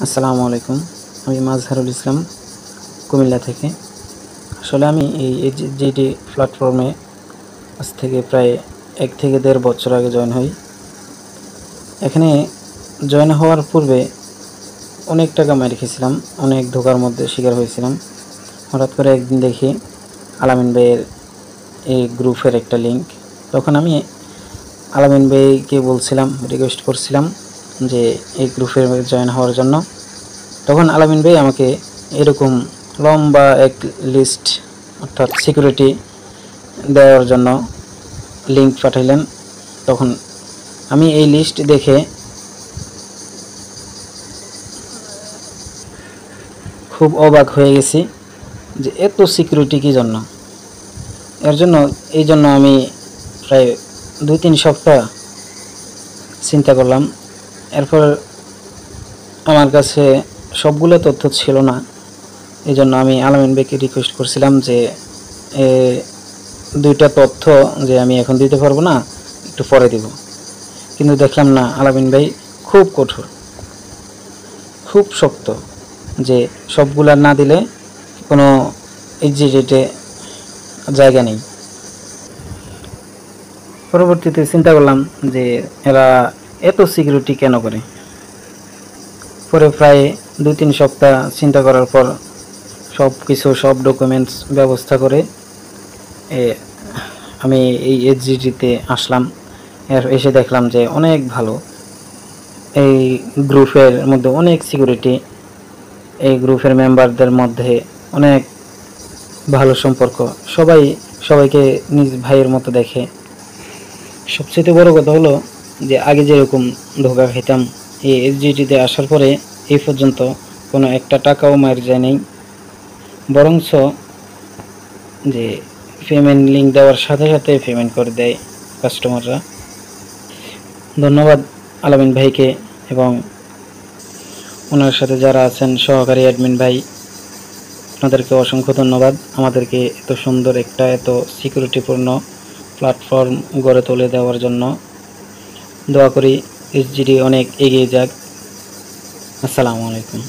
আসসালামু আলাইকুম। আমি মাজহারুল ইসলাম কুমিল্লা থেকে। আসলে আমি এই এইচজিডি প্ল্যাটফর্মে আজ থেকে প্রায় 1 থেকে 1.5 বছর আগে জয়েন হই। এখানে জয়েন হওয়ার পূর্বে অনেক টাকা মেরে খেয়েছিলাম, অনেক ধোঁকার মধ্যে শিকার হয়েছিলাম। হঠাৎ করে একদিন দেখি আলামিন ভাইয়ের এই গ্রুপের একটা লিঙ্ক। তখন আমি আলামিন ভাইকে বলছিলাম, রিকোয়েস্ট করছিলাম যে এই গ্রুপে জয়েন হওয়ার জন্য। তখন আলামিন ভাই আমাকে এরকম লম্বা এক লিস্ট অর্থাৎ সিকিউরিটি দেওয়ার জন্য লিঙ্ক পাঠাইলেন। তখন আমি এই লিস্ট দেখে খুব অবাক হয়ে গেছি যে এত সিকিউরিটি কী জন্য। এই জন্য আমি প্রায় 2-3 সপ্তাহ চিন্তা করলাম। এরপর আমার কাছে সবগুলো তথ্য ছিল না, এই জন্য আমি আলামিন ভাইকে রিকোয়েস্ট করছিলাম যে 2টা তথ্য যে আমি এখন দিতে পারবো না, একটু পরে দিব। কিন্তু দেখলাম না, আলামিন ভাই খুব কঠোর, খুব শক্ত, যে সবগুলা না দিলে কোনো এক্সিটে জায়গা নেই। পরবর্তীতে চিন্তা করলাম যে এরা এত সিকিউরিটি কেন করে। পরে প্রায় 2-3 সপ্তাহ চিন্তা করার পর সব ডকুমেন্টস ব্যবস্থা করে আমি এই এইচজিটিতে আসলাম। এসে দেখলাম যে অনেক ভালো, এই গ্রুপের মধ্যে অনেক সিকিউরিটি, এই গ্রুপের মেম্বারদের মধ্যে অনেক ভালো সম্পর্ক, সবাইকে নিজ ভাইয়ের মতো দেখে। সবচেয়ে বড় কথা হলো যে আগে যেরকম ধোঁকা খেতাম, এই এইচজিটিতে আসার পরে এই পর্যন্ত কোনো একটা টাকাও মার যায় নাই, বরঞ্চ যে পেমেন্ট লিঙ্ক দেওয়ার সাথে সাথে পেমেন্ট করে দেয় কাস্টমাররা। ধন্যবাদ আলামিন ভাইকে এবং ওনার সাথে যারা আছেন সহকারী অ্যাডমিন ভাই, আপনাদেরকে অসংখ্য ধন্যবাদ আমাদেরকে এত সুন্দর একটা এত সিকিউরিটিপূর্ণ প্ল্যাটফর্ম গড়ে তুলে দেওয়ার জন্য। দোয়া করি এইচজিডি অনেক এগিয়ে যাক। আসসালামু আলাইকুম।